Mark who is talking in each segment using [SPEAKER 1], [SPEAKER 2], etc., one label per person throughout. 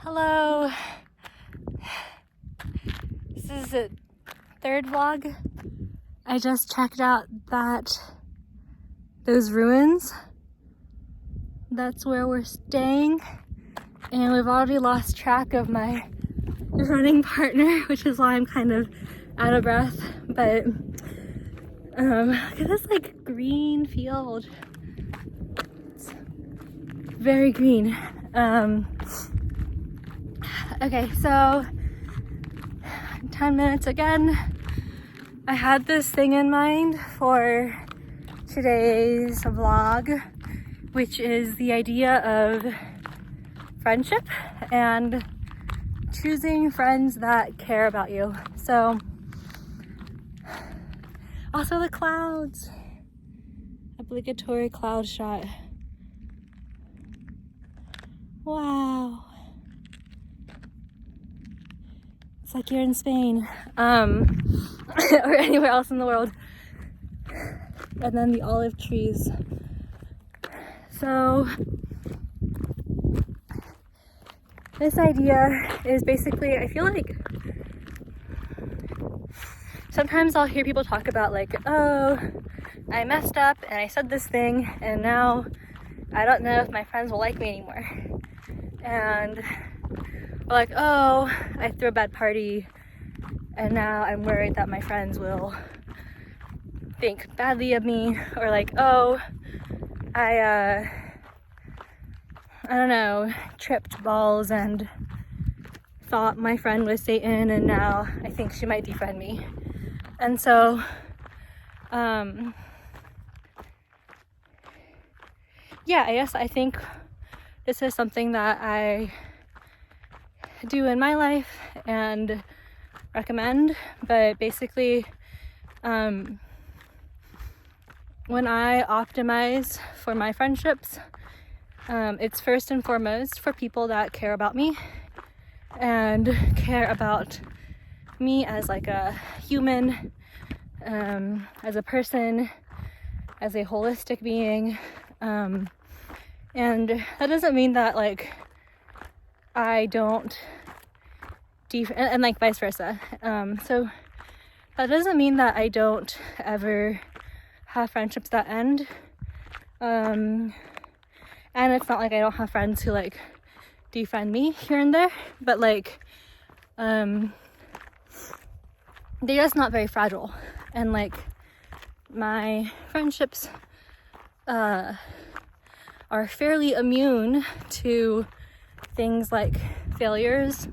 [SPEAKER 1] Hello. This is the third vlog. I just checked out those ruins. That's where we're staying. And we've already lost track of my running partner, which is why I'm kind of out of breath. But look at this like green field. It's very green. Okay, so 10 minutes again. I had this thing in mind for today's vlog, which is the idea of friendship and choosing friends that care about you. So, also the clouds. Obligatory cloud shot. Wow. It's like you're in Spain, or anywhere else in the world. And then the olive trees. So this idea is basically, I feel like sometimes I'll hear people talk about like, oh, I messed up and I said this thing and now I don't know if my friends will like me anymore. And or like, oh, I threw a bad party and now I'm worried that my friends will think badly of me. Or like, oh, I don't know, tripped balls and thought my friend was Satan and now I think she might defriend me. And so, yeah, I think this is something that I do in my life and recommend, but basically, when I optimize for my friendships, it's first and foremost for people that care about me and care about me as like a human, as a person, as a holistic being, and that doesn't mean that like I don't and like vice versa. So that doesn't mean that I don't ever have friendships that end. And it's not like I don't have friends who like defriend me here and there, but like they're just not very fragile. And like my friendships are fairly immune to things like failures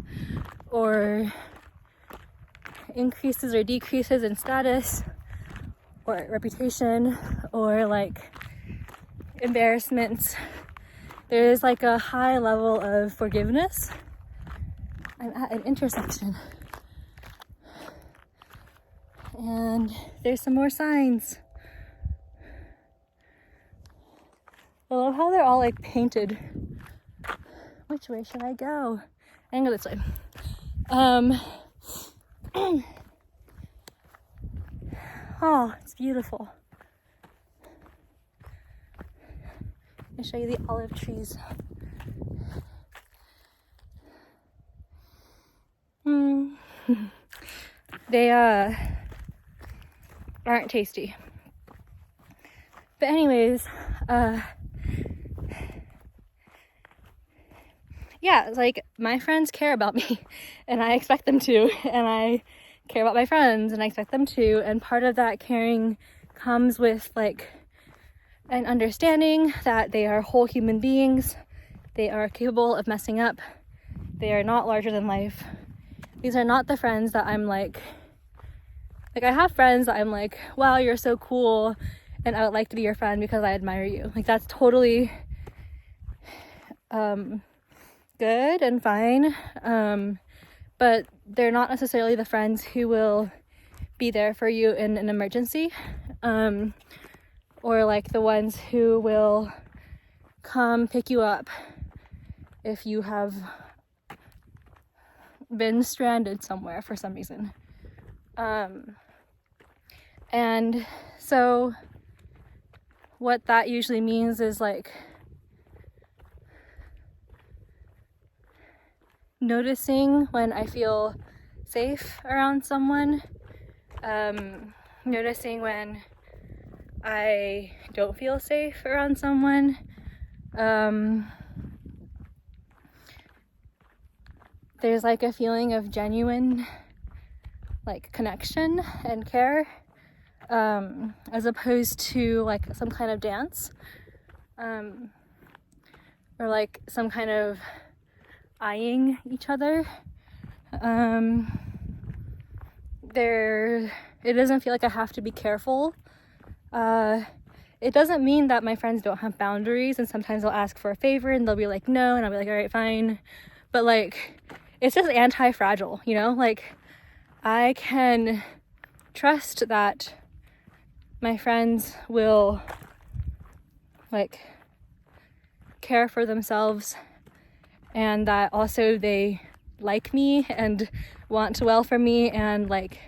[SPEAKER 1] or increases or decreases in status or reputation or like embarrassments. There's like a high level of forgiveness. I'm at an intersection and there's some more signs. I love how they're all like painted. Which way should I go? I can go this way. Oh, it's beautiful. I'll show you the olive trees. They aren't tasty. But anyways, yeah, like my friends care about me and I expect them to, and I care about my friends and I expect them to, and part of that caring comes with like an understanding that they are whole human beings. They are capable of messing up. They are not larger than life. These are not the friends that I'm like I have friends that I'm like, wow, you're so cool and I would like to be your friend because I admire you. Like that's totally good and fine, but they're not necessarily the friends who will be there for you in an emergency, or like the ones who will come pick you up if you have been stranded somewhere for some reason. And so what that usually means is like noticing when I feel safe around someone, noticing when I don't feel safe around someone. There's like a feeling of genuine like connection and care, as opposed to like some kind of dance, or like some kind of eyeing each other. It doesn't feel like I have to be careful. It doesn't mean that my friends don't have boundaries, and sometimes they'll ask for a favor and they'll be like no, and I'll be like all right, fine. But like, it's just anti-fragile, you know? Like, I can trust that my friends will like care for themselves, and that also they like me and want well for me, and like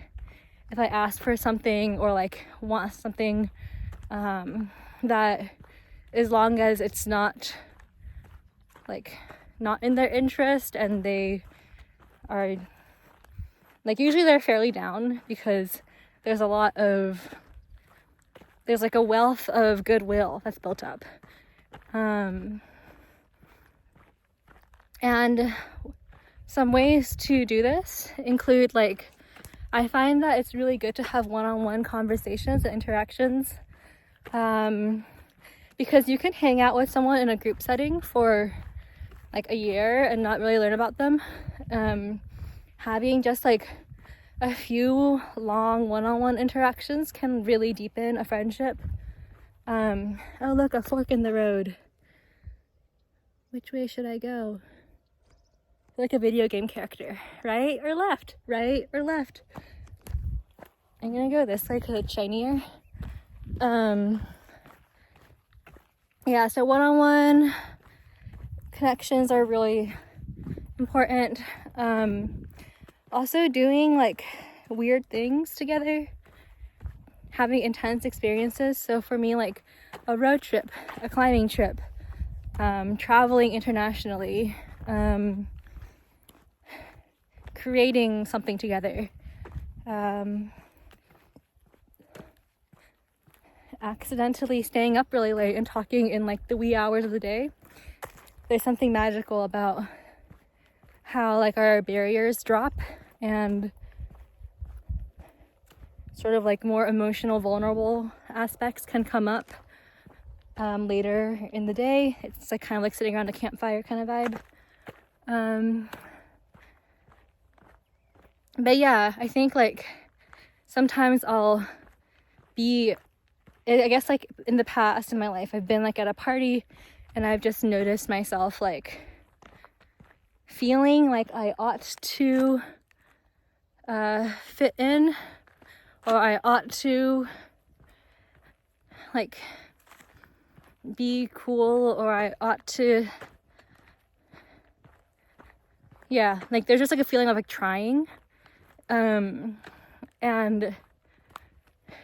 [SPEAKER 1] if I ask for something or like want something, that as long as it's not like not in their interest, and they are like, usually they're fairly down because there's like a wealth of goodwill that's built up. And some ways to do this include, like, I find that it's really good to have one-on-one conversations and interactions, because you can hang out with someone in a group setting for like a year and not really learn about them. Having just like a few long one-on-one interactions can really deepen a friendship. Oh look, a fork in the road. Which way should I go? Like a video game character. Right or left? Right or left? I'm gonna go this way because it's shinier. Yeah, so one-on-one connections are really important. Also doing like weird things together, having intense experiences. So for me, like a road trip, a climbing trip, traveling internationally, creating something together, accidentally staying up really late and talking in like the wee hours of the day. There's something magical about how like our barriers drop, and sort of like more emotional, vulnerable aspects can come up later in the day. It's like kind of like sitting around a campfire kind of vibe. But yeah, I think like sometimes I'll be, I guess like in the past in my life, I've been like at a party and I've just noticed myself like feeling like I ought to fit in, or I ought to like be cool, or I ought to, yeah, like there's just like a feeling of like trying. And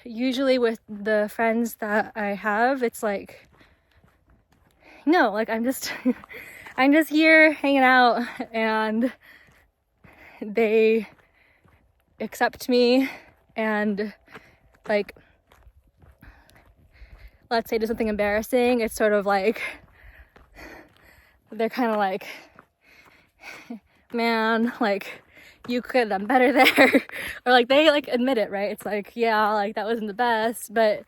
[SPEAKER 1] usually with the friends that I have, it's like, no, like I'm just I'm just here hanging out, and they accept me, and like, let's say do something embarrassing, it's sort of like they're kind of like, man, like you could have done better there. Or like they like admit it, right? It's like, yeah, like that wasn't the best, but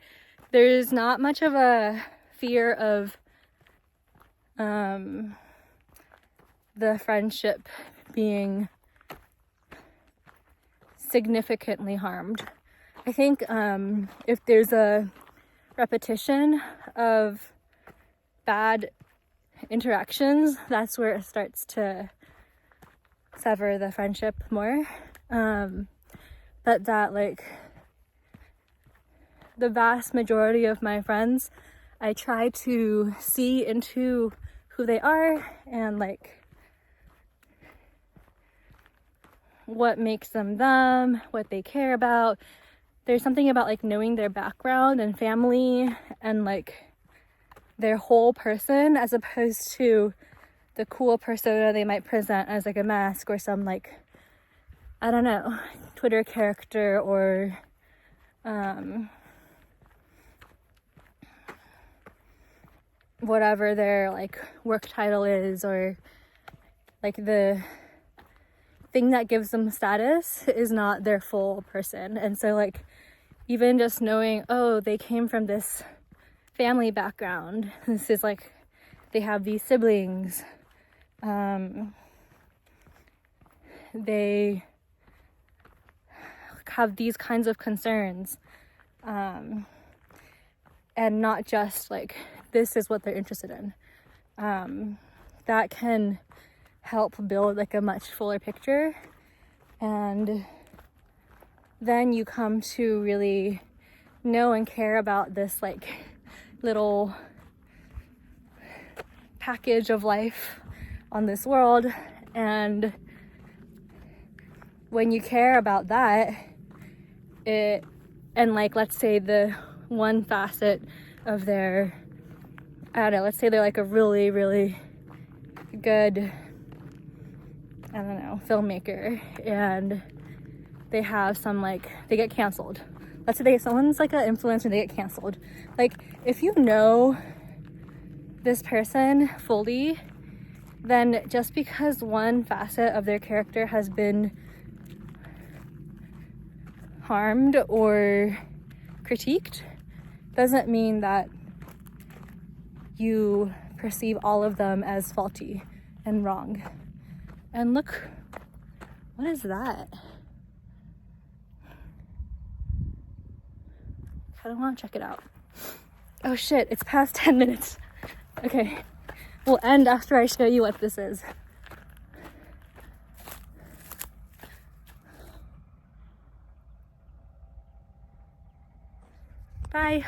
[SPEAKER 1] there's not much of a fear of the friendship being significantly harmed. I think if there's a repetition of bad interactions, that's where it starts to sever the friendship more. But that like the vast majority of my friends, I try to see into who they are and like what makes them them, what they care about. There's something about like knowing their background and family and like their whole person, as opposed to the cool persona they might present as like a mask or some like, I don't know, Twitter character or whatever their like work title is, or like the thing that gives them status is not their full person. And so like even just knowing, oh, they came from this family background, this is like they have these siblings, they have these kinds of concerns, and not just like this is what they're interested in, that can help build like a much fuller picture. And then you come to really know and care about this like little package of life on this world. And when you care about that, and like let's say the one facet of their, I don't know, let's say they're like a really, really good, I don't know, filmmaker, and they have some like, they get canceled. Let's say someone's like an influencer, they get canceled. Like if you know this person fully, then just because one facet of their character has been harmed or critiqued doesn't mean that you perceive all of them as faulty and wrong. And look, what is that? I don't want to check it out. Oh shit, it's past 10 minutes. Okay, we'll end after I show you what this is. Bye.